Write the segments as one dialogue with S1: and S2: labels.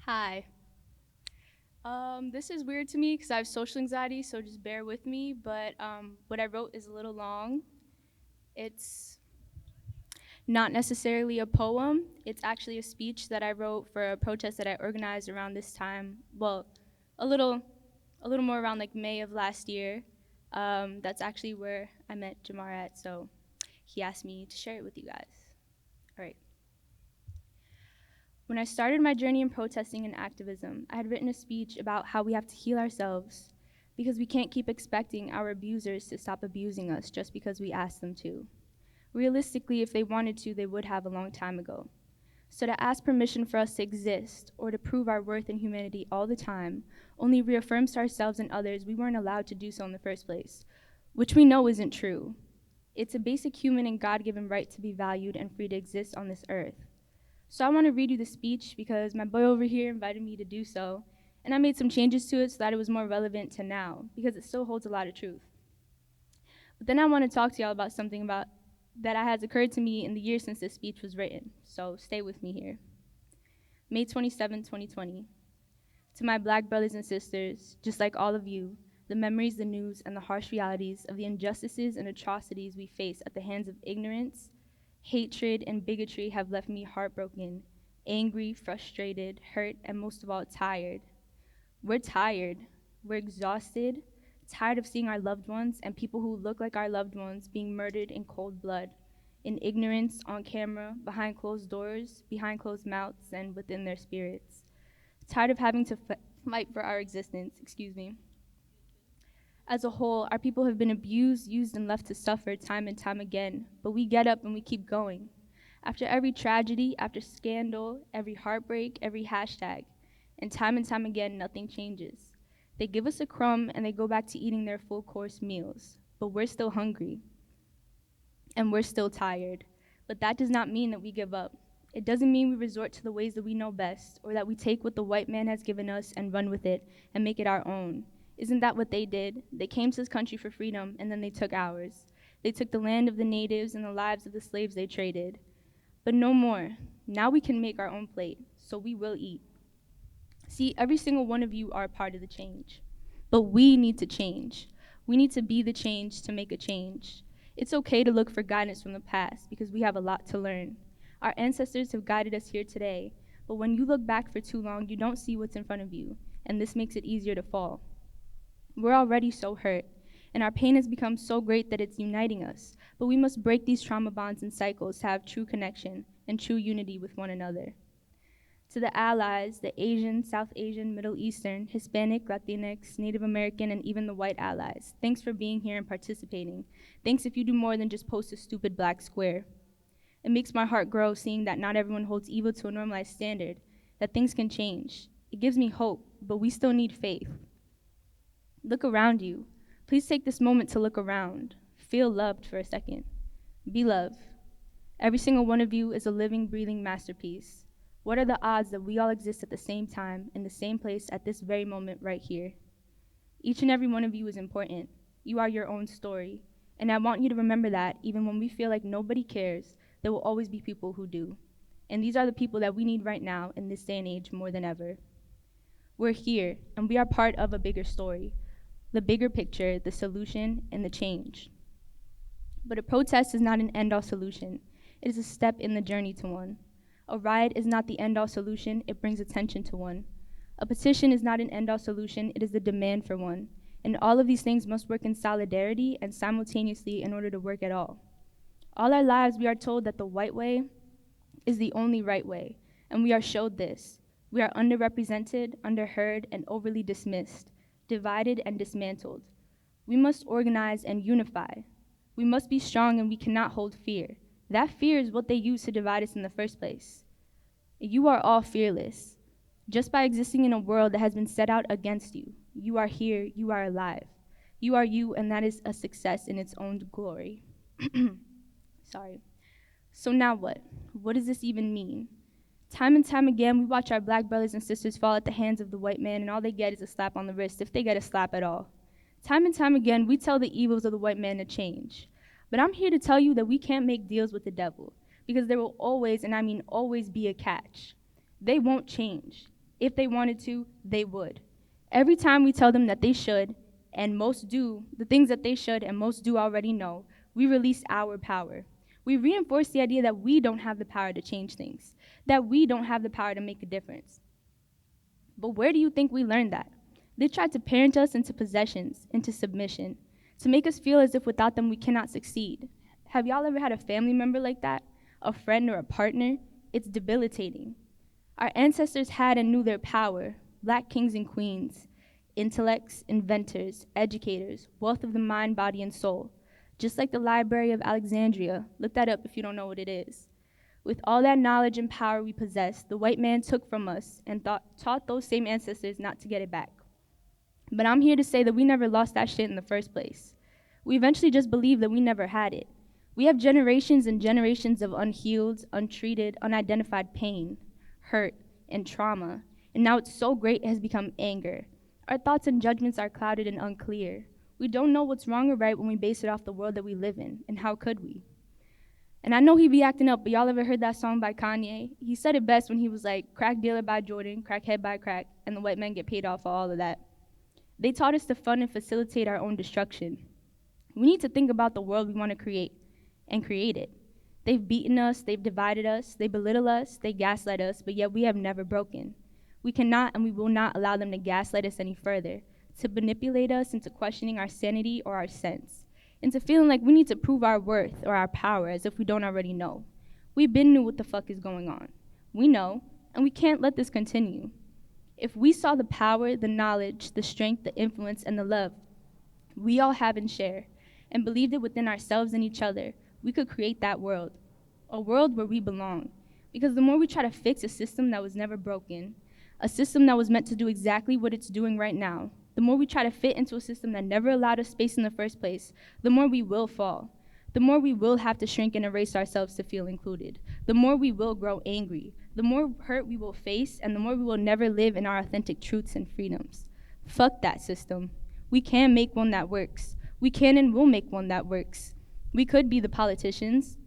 S1: Hi. This is weird to me because I have social anxiety, so just bear with me. But what I wrote is a little long. It's not necessarily a poem. It's actually a speech that I wrote for a protest that I organized around this time. Well, a little, a little more around like May of last year. That's actually where I met Jamar at. So he asked me to share it with you guys. All right. When I started my journey in protesting and activism, I had written a speech about how we have to heal ourselves because we can't keep expecting our abusers to stop abusing us just because we ask them to. Realistically, if they wanted to, they would have a long time ago. So to ask permission for us to exist or to prove our worth and humanity all the time only reaffirms to ourselves and others we weren't allowed to do so in the first place, which we know isn't true. It's a basic human and God given right to be valued and free to exist on this earth. So I want to read you the speech because my boy over here invited me to do so, and I made some changes to it so that it was more relevant to now because it still holds a lot of truth. But then I want to talk to y'all about something about that has occurred to me in the years since this speech was written. So stay with me here. May 27, 2020. To my black brothers and sisters, just like all of you, the memories, the news, and the harsh realities of the injustices and atrocities we face at the hands of ignorance, hatred, and bigotry have left me heartbroken, angry, frustrated, hurt, and most of all, tired. We're tired. We're exhausted, tired of seeing our loved ones and people who look like our loved ones being murdered in cold blood, in ignorance, on camera, behind closed doors, behind closed mouths, and within their spirits. Tired of having to fight for our existence, excuse me. As a whole, our people have been abused, used, and left to suffer time and time again, but we get up and we keep going. After every tragedy, after scandal, every heartbreak, every hashtag, and time again, nothing changes. They give us a crumb and they go back to eating their full course meals, but we're still hungry and we're still tired. But that does not mean that we give up. It doesn't mean we resort to the ways that we know best or that we take what the white man has given us and run with it and make it our own. Isn't that what they did? They came to this country for freedom and then they took ours. They took the land of the natives and the lives of the slaves they traded. But no more. Now we can make our own plate, so we will eat. See, every single one of you are a part of the change. But we need to change. We need to be the change to make a change. It's okay to look for guidance from the past because we have a lot to learn. Our ancestors have guided us here today, but when you look back for too long, you don't see what's in front of you, and this makes it easier to fall. We're already so hurt, and our pain has become so great that it's uniting us, but we must break these trauma bonds and cycles to have true connection and true unity with one another. To the allies, the Asian, South Asian, Middle Eastern, Hispanic, Latinx, Native American, and even the white allies, thanks for being here and participating. Thanks if you do more than just post a stupid black square. It makes my heart grow seeing that not everyone holds evil to a normalized standard, that things can change. It gives me hope, but we still need faith. Look around you. Please take this moment to look around. Feel loved for a second. Be loved. Every single one of you is a living, breathing masterpiece. What are the odds that we all exist at the same time, in the same place, at this very moment right here? Each and every one of you is important. You are your own story. And I want you to remember that even when we feel like nobody cares, there will always be people who do. And these are the people that we need right now in this day and age more than ever. We're here, and we are part of a bigger story, the bigger picture, the solution, and the change. But a protest is not an end-all solution. It is a step in the journey to one. A riot is not the end-all solution, it brings attention to one. A petition is not an end-all solution, it is the demand for one. And all of these things must work in solidarity and simultaneously in order to work at all. All our lives we are told that the white way is the only right way, and we are showed this. We are underrepresented, underheard, and overly dismissed, divided and dismantled. We must organize and unify. We must be strong and we cannot hold fear. That fear is what they use to divide us in the first place. You are all fearless. Just by existing in a world that has been set out against you, you are here, you are alive. You are you, and that is a success in its own glory. Sorry. So now what? What does this even mean? Time and time again, we watch our black brothers and sisters fall at the hands of the white man, and all they get is a slap on the wrist, if they get a slap at all. Time and time again, we tell the evils of the white man to change. But I'm here to tell you that we can't make deals with the devil, because there will always, and I mean always, be a catch. They won't change. If they wanted to, they would. Every time we tell them that they should, and most do, the things that they should and most do already know, we release our power. We reinforce the idea that we don't have the power to change things, that we don't have the power to make a difference. But where do you think we learned that? They tried to parent us into possessions, into submission, to make us feel as if without them we cannot succeed. Have y'all ever had a family member like that? A friend or a partner? It's debilitating. Our ancestors had and knew their power, Black kings and queens, intellects, inventors, educators, wealth of the mind, body, and soul. Just like the Library of Alexandria, look that up if you don't know what it is. With all that knowledge and power we possess, the white man took from us and taught those same ancestors not to get it back. But I'm here to say that we never lost that shit in the first place. We eventually just believed that we never had it. We have generations and generations of unhealed, untreated, unidentified pain, hurt, and trauma, and now it's so great it has become anger. Our thoughts and judgments are clouded and unclear. We don't know what's wrong or right when we base it off the world that we live in, and how could we? And I know he be acting up, but y'all ever heard that song by Kanye? He said it best when he was like, crack dealer by Jordan, crackhead by crack, and the white men get paid off for all of that. They taught us to fund and facilitate our own destruction. We need to think about the world we want to create and create it. They've beaten us, they've divided us, they belittle us, they gaslight us, but yet we have never broken. We cannot and we will not allow them to gaslight us any further, to manipulate us into questioning our sanity or our sense, into feeling like we need to prove our worth or our power as if we don't already know. We've been knew what the fuck is going on. We know, and we can't let this continue. If we saw the power, the knowledge, the strength, the influence, and the love we all have and share, and believed it within ourselves and each other, we could create that world, a world where we belong. Because the more we try to fix a system that was never broken, a system that was meant to do exactly what it's doing right now, the more we try to fit into a system that never allowed us space in the first place, the more we will fall. The more we will have to shrink and erase ourselves to feel included. The more we will grow angry. The more hurt we will face, and the more we will never live in our authentic truths and freedoms. Fuck that system. We can make one that works. We can and will make one that works. We could be the politicians,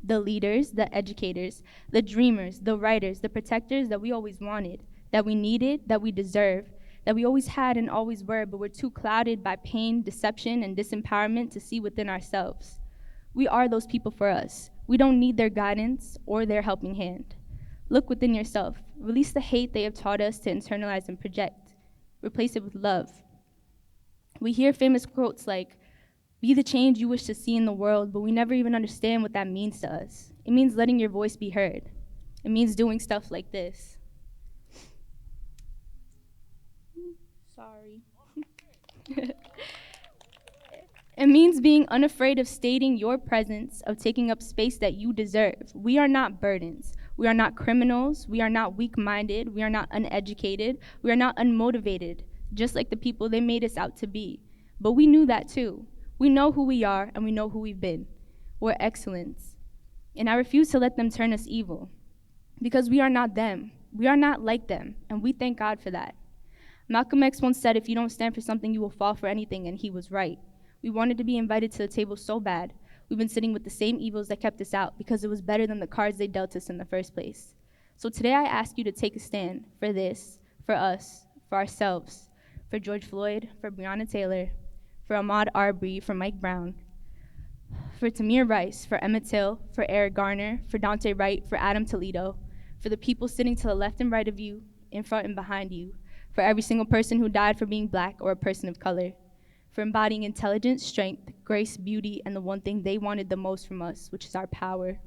S1: the leaders, the educators, the dreamers, the writers, the protectors that we always wanted, that we needed, that we deserve, that we always had and always were, but we're too clouded by pain, deception, and disempowerment to see within ourselves. We are those people for us. We don't need their guidance or their helping hand. Look within yourself. Release the hate they have taught us to internalize and project. Replace it with love. We hear famous quotes like, "Be the change you wish to see in the world," but we never even understand what that means to us. It means letting your voice be heard. It means doing stuff like this. Sorry. It means being unafraid of stating your presence, of taking up space that you deserve. We are not burdens. We are not criminals. We are not weak-minded. We are not uneducated. We are not unmotivated, just like the people they made us out to be. But we knew that too. We know who we are and we know who we've been. We're excellence. And I refuse to let them turn us evil, because we are not them. We are not like them, and we thank God for that. Malcolm X once said, "If you don't stand for something, you will fall for anything," and he was right. We wanted to be invited to the table so bad. We've been sitting with the same evils that kept us out because it was better than the cards they dealt us in the first place. So today I ask you to take a stand for this, for us, for ourselves, for George Floyd, for Breonna Taylor, for Ahmaud Arbery, for Mike Brown, for Tamir Rice, for Emmett Till, for Eric Garner, for Daunte Wright, for Adam Toledo, for the people sitting to the left and right of you, in front and behind you, for every single person who died for being Black or a person of color, for embodying intelligence, strength, grace, beauty, and the one thing they wanted the most from us, which is our power.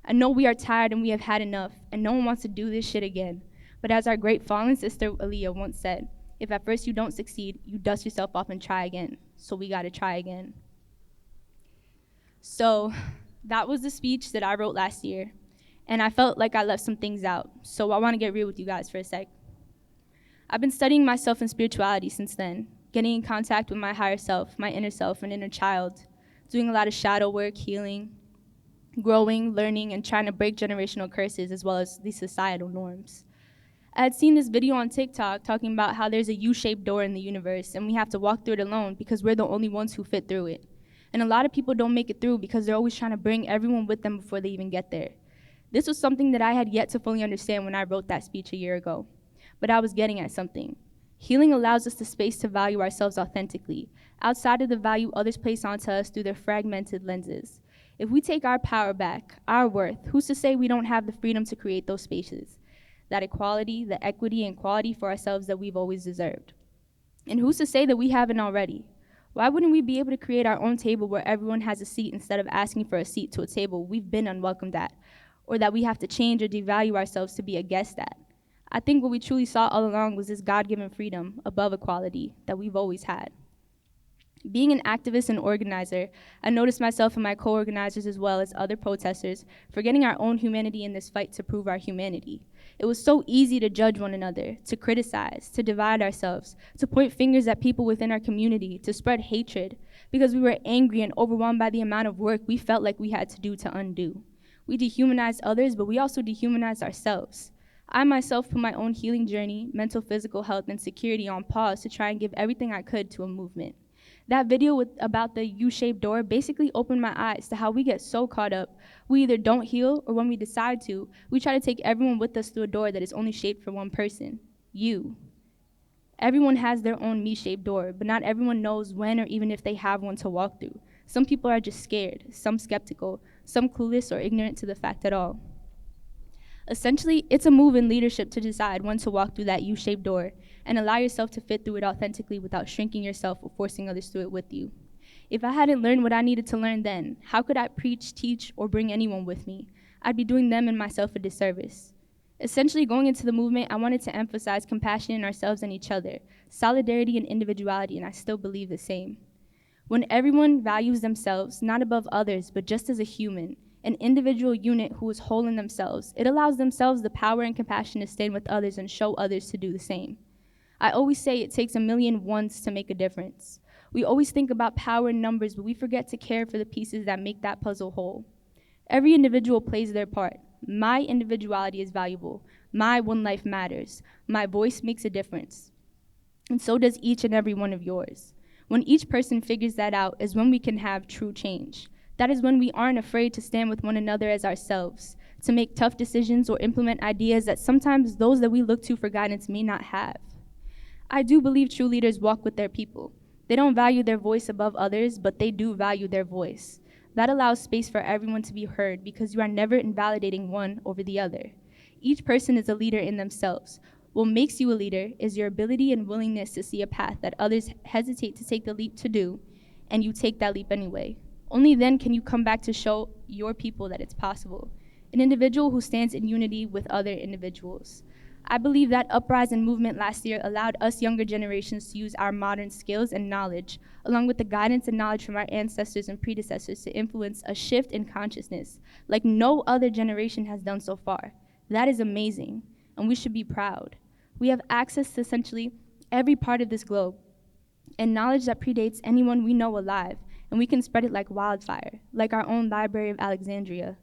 S1: I know we are tired and we have had enough, and no one wants to do this shit again. But as our great fallen sister Aaliyah once said, if at first you don't succeed, you dust yourself off and try again. So we gotta try again. So that was the speech that I wrote last year, and I felt like I left some things out. So I wanna get real with you guys for a sec. I've been studying myself and spirituality since then, getting in contact with my higher self, my inner self, and inner child, doing a lot of shadow work, healing, growing, learning, and trying to break generational curses as well as these societal norms. I had seen this video on TikTok talking about how there's a U-shaped door in the universe and we have to walk through it alone because we're the only ones who fit through it. And a lot of people don't make it through because they're always trying to bring everyone with them before they even get there. This was something that I had yet to fully understand when I wrote that speech a year ago. but I was getting at something. Healing allows us the space to value ourselves authentically, outside of the value others place onto us through their fragmented lenses. If we take our power back, our worth, who's to say we don't have the freedom to create those spaces? That equality, the equity and quality for ourselves that we've always deserved. And who's to say that we haven't already? Why wouldn't we be able to create our own table where everyone has a seat instead of asking for a seat to a table we've been unwelcomed at, or that we have to change or devalue ourselves to be a guest at? I think what we truly saw all along was this God-given freedom above equality that we've always had. Being an activist and organizer, I noticed myself and my co-organizers as well as other protesters forgetting our own humanity in this fight to prove our humanity. It was so easy to judge one another, to criticize, to divide ourselves, to point fingers at people within our community, to spread hatred, because we were angry and overwhelmed by the amount of work we felt like we had to do to undo. We dehumanized others, but we also dehumanized ourselves. I myself put my own healing journey, mental, physical health, and security on pause to try and give everything I could to a movement. That video about the U-shaped door basically opened my eyes to how we get so caught up. We either don't heal, or when we decide to, we try to take everyone with us through a door that is only shaped for one person, you. Everyone has their own me-shaped door, but not everyone knows when or even if they have one to walk through. Some people are just scared, some skeptical, some clueless or ignorant to the fact at all. Essentially, it's a move in leadership to decide when to walk through that U-shaped door and allow yourself to fit through it authentically without shrinking yourself or forcing others through it with you. If I hadn't learned what I needed to learn then, how could I preach, teach, or bring anyone with me? I'd be doing them and myself a disservice. Essentially, going into the movement, I wanted to emphasize compassion in ourselves and each other, solidarity and individuality, and I still believe the same. When everyone values themselves, not above others, but just as a human, an individual unit who is whole in themselves, it allows themselves the power and compassion to stand with others and show others to do the same. I always say it takes a million ones to make a difference. We always think about power in numbers, but we forget to care for the pieces that make that puzzle whole. Every individual plays their part. My individuality is valuable. My one life matters. My voice makes a difference. And so does each and every one of yours. When each person figures that out is when we can have true change. That is when we aren't afraid to stand with one another as ourselves, to make tough decisions or implement ideas that sometimes those that we look to for guidance may not have. I do believe true leaders walk with their people. They don't value their voice above others, but they do value their voice. That allows space for everyone to be heard because you are never invalidating one over the other. Each person is a leader in themselves. What makes you a leader is your ability and willingness to see a path that others hesitate to take the leap to do, and you take that leap anyway. Only then can you come back to show your people that it's possible. An individual who stands in unity with other individuals. I believe that uprising movement last year allowed us younger generations to use our modern skills and knowledge, along with the guidance and knowledge from our ancestors and predecessors to influence a shift in consciousness like no other generation has done so far. That is amazing, and we should be proud. We have access to essentially every part of this globe, and knowledge that predates anyone we know alive, and we can spread it like wildfire, like our own Library of Alexandria.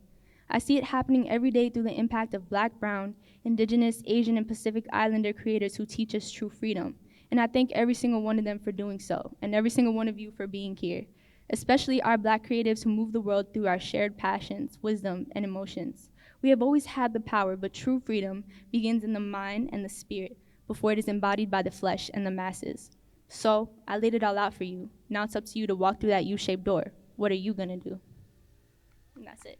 S1: I see it happening every day through the impact of Black, Brown, Indigenous, Asian, and Pacific Islander creators who teach us true freedom. And I thank every single one of them for doing so, and every single one of you for being here, especially our Black creatives who move the world through our shared passions, wisdom, and emotions. We have always had the power, but true freedom begins in the mind and the spirit before it is embodied by the flesh and the masses. So I laid it all out for you. Now it's up to you to walk through that U-shaped door. What are you gonna do? And that's it.